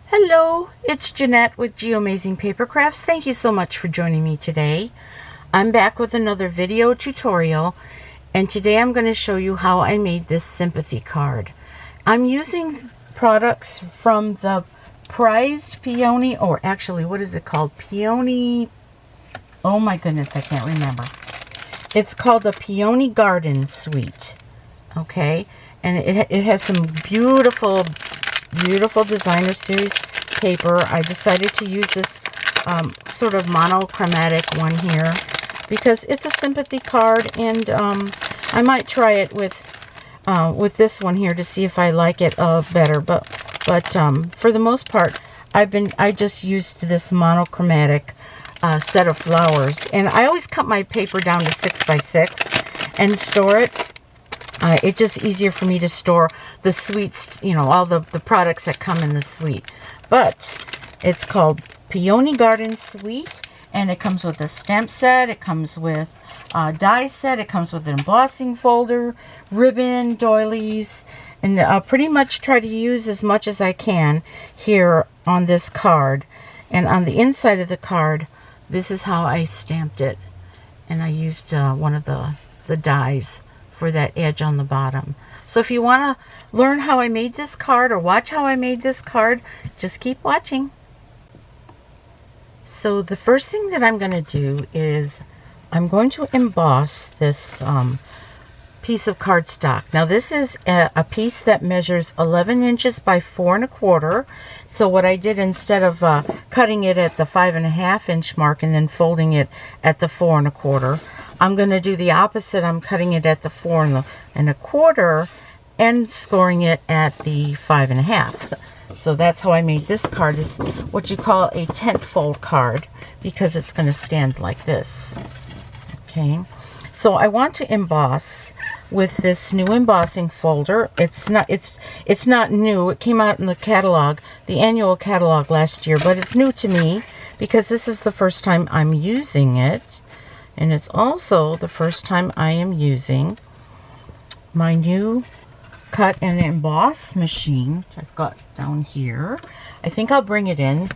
Hello, it's Jeanette with Amazing Paper Crafts. Thank you so much for joining me today. I'm back with another video tutorial, and today I'm going to show you how I made this sympathy card. I'm using products from the prized Peony, or actually, what is it called? Peony, oh my goodness, I can't remember. It's called the Peony Garden Suite, okay? And it has some beautiful designer series paper. I decided to use this sort of monochromatic one here because it's a sympathy card, and I might try it with this one here to see if I like it better. But for the most part, I just used this monochromatic set of flowers, and I always cut my paper down to 6 by 6 and store it. It's just easier for me to store the suites, you know, all the products that come in the suite. But it's called Peony Garden Suite, and it comes with a stamp set, it comes with a die set, it comes with an embossing folder, ribbon, doilies, and I'll pretty much try to use as much as I can here on this card. And on the inside of the card, this is how I stamped it. And I used one of the dies for that edge on the bottom. So if you want to learn how I made this card or watch how I made this card, just keep watching. So the first thing that I'm going to do is I'm going to emboss this piece of cardstock. Now this is a piece that measures 11 inches by 4 1/4. So what I did, instead of cutting it at the 5.5 inch mark and then folding it at the 4 1/4, I'm going to do the opposite. I'm cutting it at the 4 1/4 and scoring it at the 5.5. So that's how I made this card. Is what you call a tent fold card, because it's going to stand like this. Okay, so I want to emboss with this new embossing folder. It's not new. It came out in the catalog, the annual catalog last year, but it's new to me because this is the first time I'm using it. And it's also the first time I am using my new cut and emboss machine, which I've got down here. I think I'll bring it in.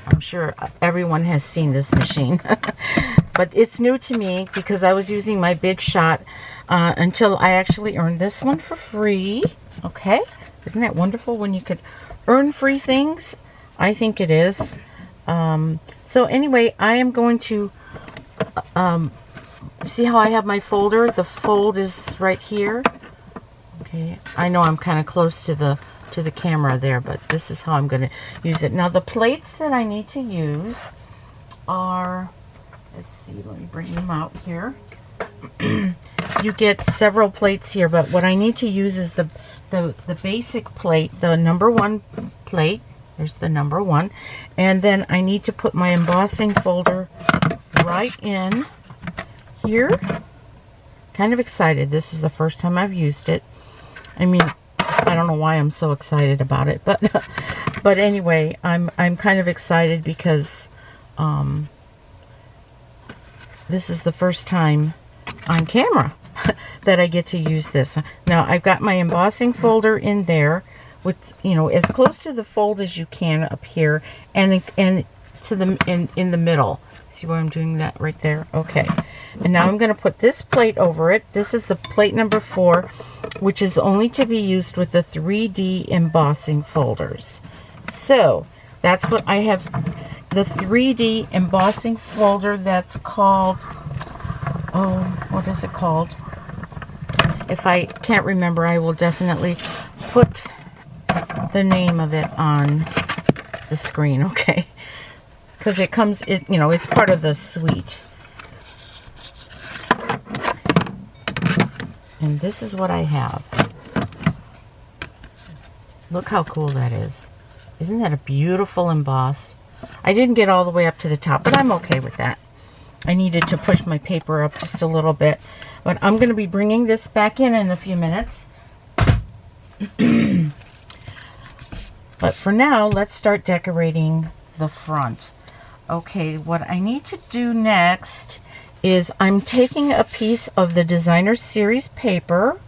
I'm sure everyone has seen this machine. But it's new to me because I was using my Big Shot until I actually earned this one for free. Okay? Isn't that wonderful when you could earn free things? I think it is. So anyway, I am going to see how I have my folder. The fold is right here. Okay, I know I'm kind of close to the camera there, but this is how I'm going to use it. Now the plates that I need to use are, let's see, let me bring them out here. You get several plates here, but what I need to use is the basic plate, the number 1 plate. There's the number 1. And then I need to put my embossing folder right in here. Kind of excited. This is the first time I've used it. I mean, I don't know why I'm so excited about it, but anyway, I'm kind of excited because this is the first time on camera that I get to use this. Now I've got my embossing folder in there with, you know, as close to the fold as you can up here, and to the in the middle. See where I'm doing that right there? Okay. And now I'm going to put this plate over it. This is the plate number 4, which is only to be used with the 3D embossing folders. So that's what I have, the 3D embossing folder. That's called, oh, what is it called? If I can't remember, I will definitely put the name of it on the screen, okay? Because it comes, you know, it's part of the suite. And this is what I have. Look how cool that is. Isn't that a beautiful emboss? I didn't get all the way up to the top, but I'm okay with that. I needed to push my paper up just a little bit. But I'm going to be bringing this back in a few minutes. But for now, let's start decorating the front. Okay, what I need to do next is I'm taking a piece of the designer series paper,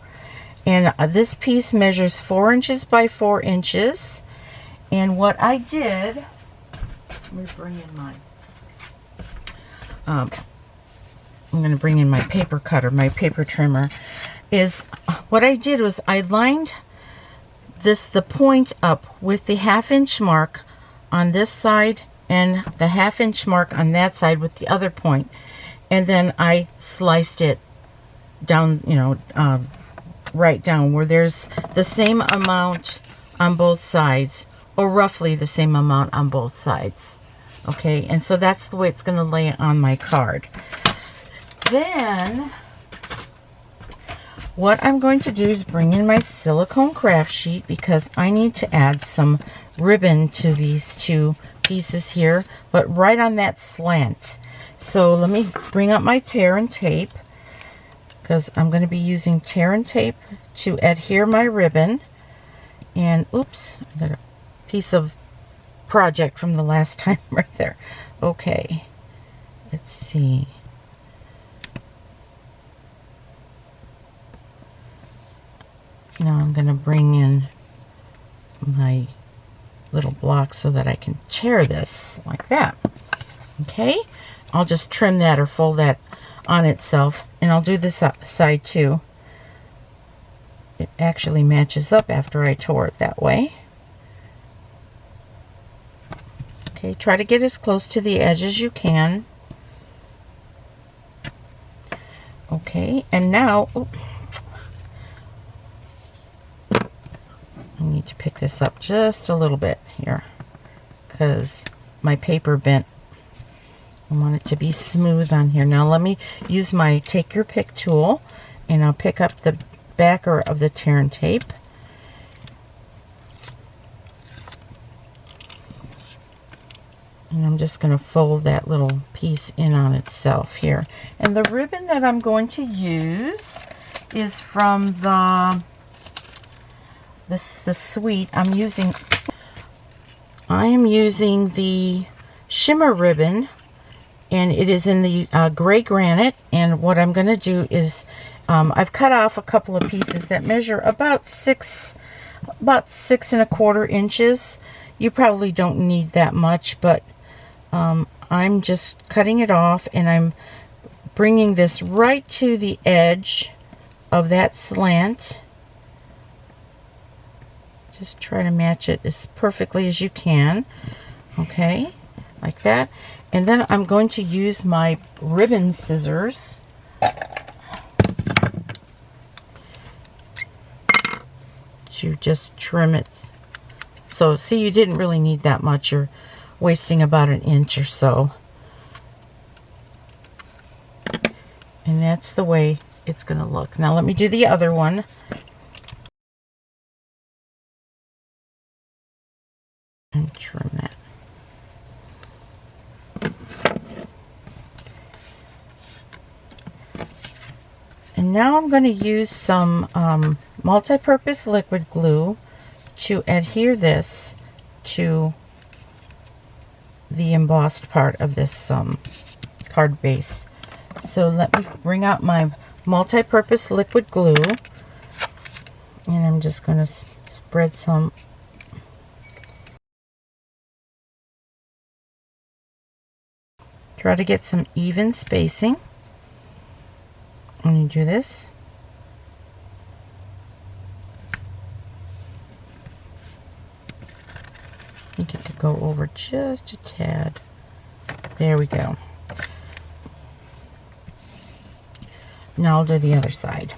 and this piece measures 4 inches by 4 inches, And what I did, let me bring in my, I'm going to bring in my paper cutter, my paper trimmer, is what I did was I lined the point up with the 1/2 inch mark on this side and the 1/2 inch mark on that side with the other point. And then I sliced it down, you know, right down where there's the same amount on both sides, or roughly the same amount on both sides. Okay, and so that's the way it's going to lay on my card. Then what I'm going to do is bring in my silicone craft sheet, because I need to add some ribbon to these two pieces here, but right on that slant. So let me bring up my tear and tape, because I'm going to be using tear and tape to adhere my ribbon. And oops, I got a piece of project from the last time right there. Okay, let's see. Now I'm going to bring in my little block so that I can tear this like that. Okay, I'll just trim that or fold that on itself, and I'll do this side too. It actually matches up after I tore it that way. Okay, try to get as close to the edge as you can. Okay, and now I need to pick this up just a little bit here, because my paper bent. I want it to be smooth on here. Now let me use my take your pick tool, and I'll pick up the backer of the tear and tape. And I'm just going to fold that little piece in on itself here. And the ribbon that I'm going to use is from the suite. I am using the shimmer ribbon, and it is in the gray granite. And what I'm going to do is I've cut off a couple of pieces that measure about 6 1/4 inches. You probably don't need that much, but I'm just cutting it off, and I'm bringing this right to the edge of that slant. Just try to match it as perfectly as you can. Okay, like that. And then I'm going to use my ribbon scissors to just trim it. So see, you didn't really need that much. You're wasting about 1 inch or so. And that's the way it's going to look. Now let me do the other one. And trim that. And now I'm going to use some multi-purpose liquid glue to adhere this to the embossed part of this card base. So let me bring out my multi-purpose liquid glue, and I'm just going to spread some. Try to get some even spacing when you do this. I think it could go over just a tad. There we go. Now I'll do the other side.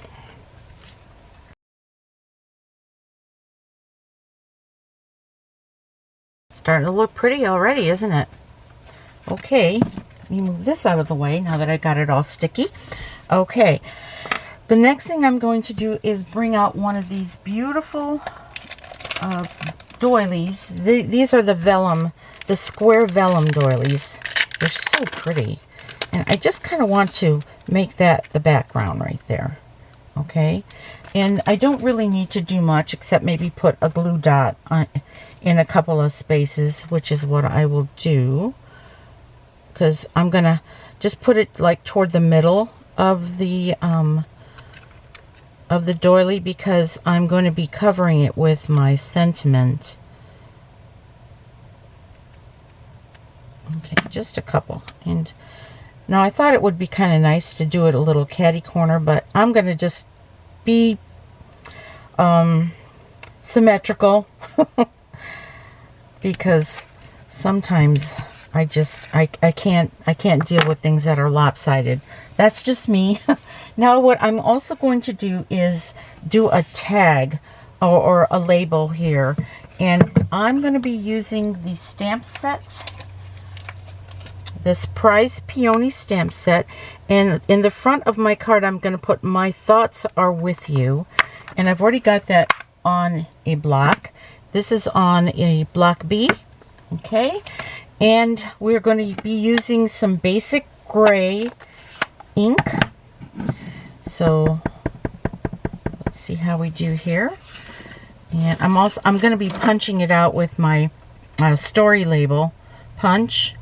Starting to look pretty already, isn't it? Okay, let me move this out of the way now that I got it all sticky. Okay, the next thing I'm going to do is bring out one of these beautiful doilies. These are the vellum, the square vellum doilies. They're so pretty. And I just kind of want to make that the background right there. Okay, and I don't really need to do much except maybe put a glue dot on, in a couple of spaces, which is what I will do, because I'm gonna just put it like toward the middle of the doily, because I'm going to be covering it with my sentiment just a couple. And now I thought it would be kind of nice to do it a little catty corner, but I'm going to just be symmetrical because sometimes I can't deal with things that are lopsided. That's just me. Now what I'm also going to do is do a tag or a label here, and I'm going to be using the stamp set, this Prize Peony stamp set, and in the front of my card I'm going to put "My thoughts are with you," and I've already got that on a block. This is on a block B, okay, and we're going to be using some basic gray ink. So let's see how we do here. And I'm going to be punching it out with my story label punch.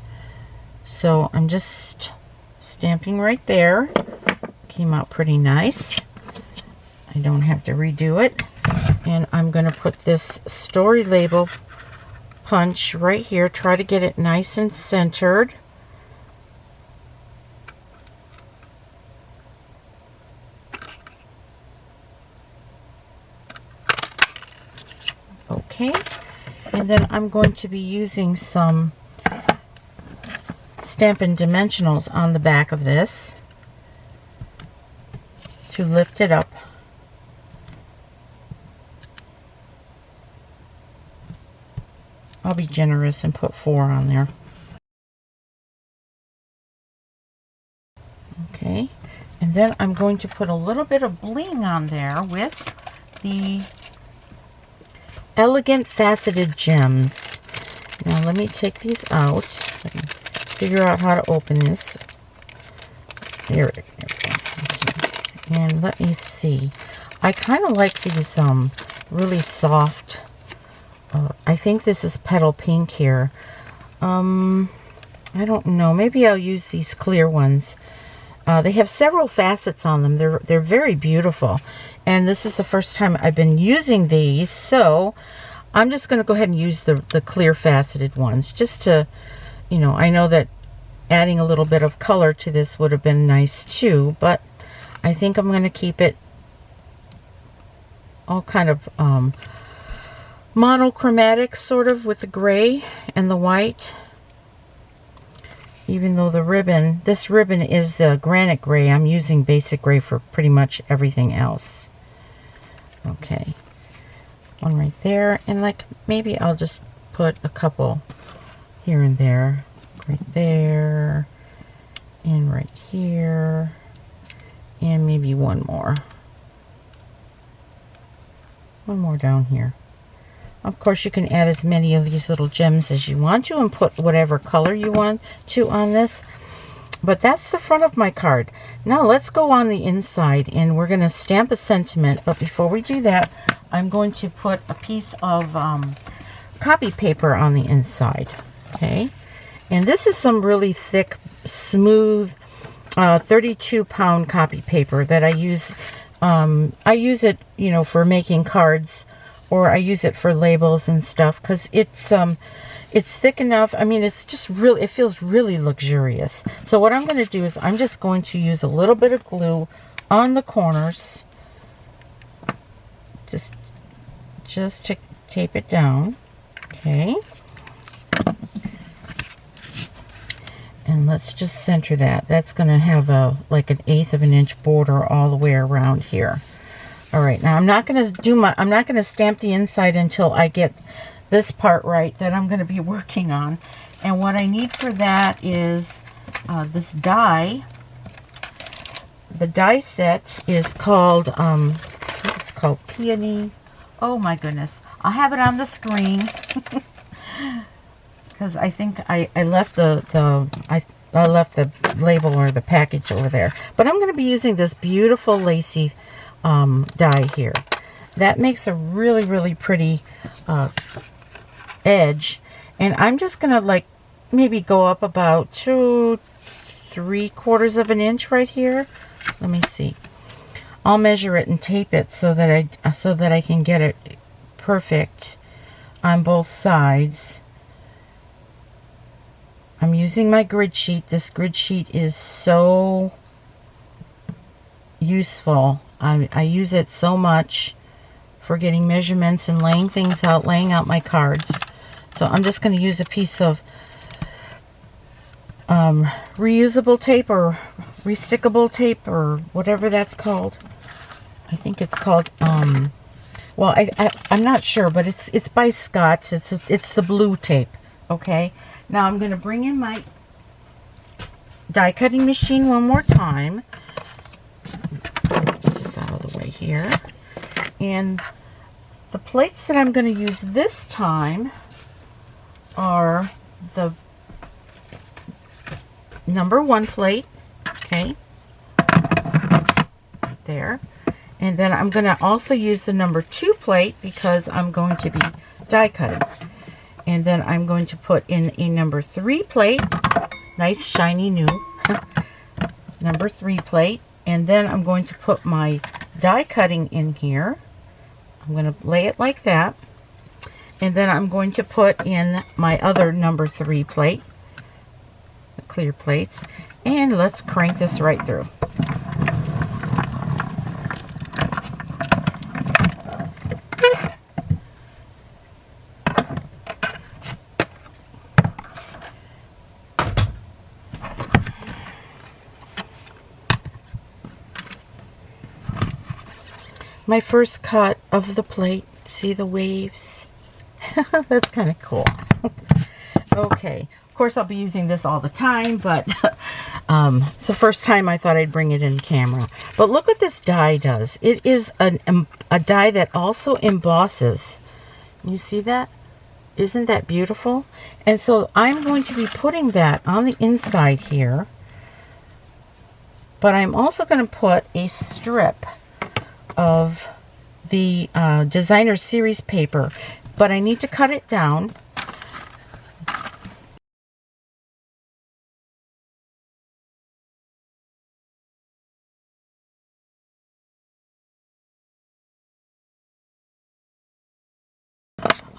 So I'm just stamping right there. Came out pretty nice. I don't have to redo it. And I'm going to put this story label punch right here. Try to get it nice and centered. Okay, and then I'm going to be using some Stampin' Dimensionals on the back of this to lift it up. I'll be generous and put 4 on there. Okay, and then I'm going to put a little bit of bling on there with the Elegant Faceted Gems. Now let me take these out. I can figure out how to open this. There it is. And let me see. I kind of like these really soft. I think this is Petal Pink here. I don't know. Maybe I'll use these clear ones. They have several facets on them. They're very beautiful. And this is the first time I've been using these, so I'm just going to go ahead and use the clear faceted ones, just to, you know, I know that adding a little bit of color to this would have been nice too, but I think I'm going to keep it all kind of monochromatic, sort of, with the gray and the white. Even though the ribbon, this ribbon is granite gray, I'm using basic gray for pretty much everything else. Okay, one right there, and like maybe I'll just put a couple here and there, right there, and right here, and maybe one more down here. Of course, you can add as many of these little gems as you want to and put whatever color you want to on this. But that's the front of my card. Now let's go on the inside and we're going to stamp a sentiment. But before we do that, I'm going to put a piece of copy paper on the inside. Okay. And this is some really thick, smooth 32-pound copy paper that I use. I use it, you know, for making cards, or I use it for labels and stuff, because it's thick enough. I mean, it's just really, it feels really luxurious. So what I'm going to do is I'm just going to use a little bit of glue on the corners, just to tape it down. Okay. And let's just center that. That's going to have like an 1/8 of an inch border all the way around here. All right, now I'm not going to stamp the inside until I get this part right that I'm going to be working on. And what I need for that is this die. The die set is called it's called Peony. Oh my goodness, I'll have it on the screen because I think I left I left the label or the package over there. But I'm going to be using this beautiful lacy die here. That makes a really, really pretty edge. And I'm just going to like maybe go up about 2¾ of an inch right here. Let me see. I'll measure it and tape it so that I can get it perfect on both sides. I'm using my grid sheet. This grid sheet is so useful. I use it so much for getting measurements and laying things out, laying out my cards. So I'm just going to use a piece of reusable tape or restickable tape or whatever that's called. I think it's called, well, I'm not sure, but it's by Scott's. It's the blue tape. Okay. Now I'm going to bring in my die cutting machine one more time. Just out of the way here. And the plates that I'm going to use this time are the number 1 plate. Okay. There. And then I'm going to also use the number 2 plate because I'm going to be die cutting. And then I'm going to put in a number 3 plate, nice shiny new number 3 plate. And then I'm going to put my die cutting in here. I'm going to lay it like that. And then I'm going to put in my other number 3 plate, the clear plates. And let's crank this right through. My first cut of the plate. See the waves? That's kind of cool. Okay. Of course, I'll be using this all the time, but it's the first time I thought I'd bring it in camera. But look what this die does. It is a die that also embosses. You see that? Isn't that beautiful? And so I'm going to be putting that on the inside here. But I'm also going to put a strip of the designer series paper, but I need to cut it down.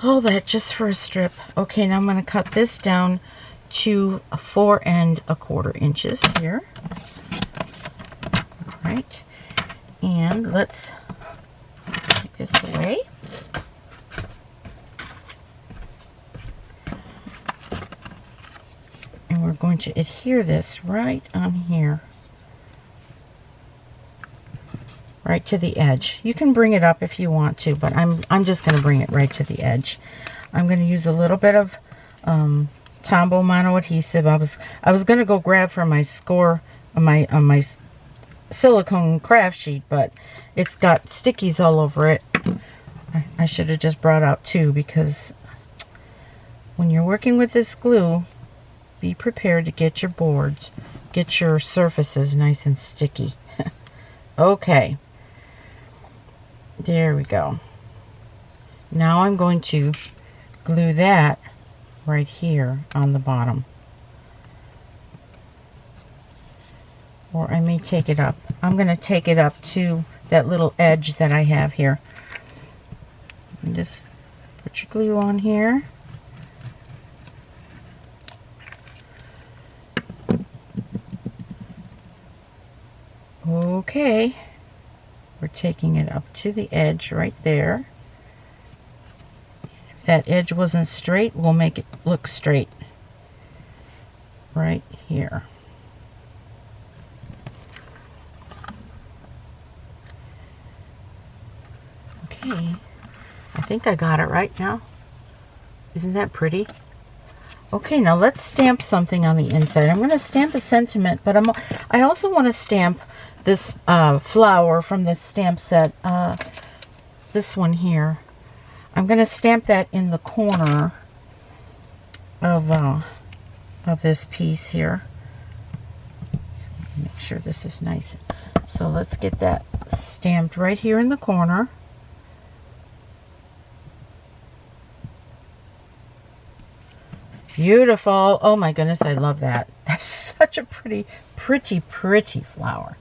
All that just for a strip. Okay, now I'm going to cut this down to 4 1/4 inches here. All right. And let's take this away. And we're going to adhere this right on here. Right to the edge. You can bring it up if you want to, but I'm just going to bring it right to the edge. I'm going to use a little bit of Tombow mono adhesive. I was going to go grab for my score on my silicone craft sheet, but it's got stickies all over it. I should have just brought out 2, because when you're working with this glue, be prepared to get your boards, get your surfaces nice and sticky. Okay, there we go. Now I'm going to glue that right here on the bottom. Or I may take it up. I'm going to take it up to that little edge that I have here. And just put your glue on here. Okay. We're taking it up to the edge right there. If that edge wasn't straight, we'll make it look straight right here. Okay, I think I got it right now. Isn't that pretty? Okay, now let's stamp something on the inside. I'm going to stamp a sentiment, but I also want to stamp this flower from the stamp set. This one here. I'm going to stamp that in the corner of this piece here. Make sure this is nice. So let's get that stamped right here in the corner. Beautiful. Oh my goodness, I love that. That's such a pretty flower.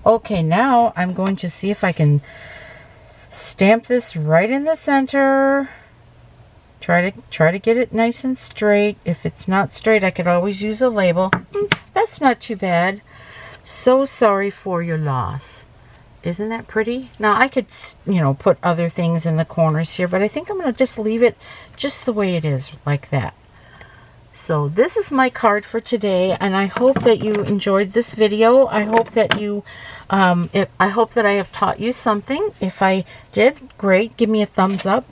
Okay, now I'm going to see if I can stamp this right in the center. Try to get it nice and straight. If it's not straight, I could always use a label. That's not too bad. So sorry for your loss. Isn't that pretty? Now I could, you know, put other things in the corners here, but I think I'm going to just leave it just the way it is, like that. So this is my card for today, and I hope that you enjoyed this video. I hope that you, I hope that I have taught you something. If I did, great. Give me a thumbs up.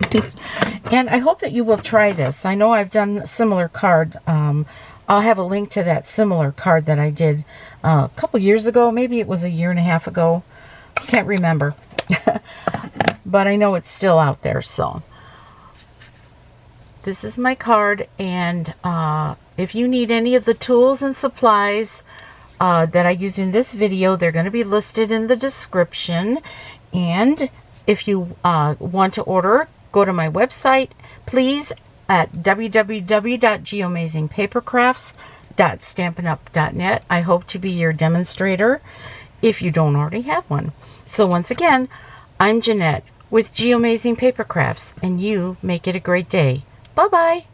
And I hope that you will try this. I know I've done a similar card. I'll have a link to that similar card that I did a couple years ago. Maybe it was a year and a half ago. Can't remember. But I know it's still out there, so. This is my card, and if you need any of the tools and supplies that I use in this video, they're going to be listed in the description. And if you want to order, go to my website, please, at www.geamazingpapercrafts.stampinup.net. I hope to be your demonstrator if you don't already have one. So once again, I'm Jeanette with Geamazing Paper Crafts, and you make it a great day. Bye-bye.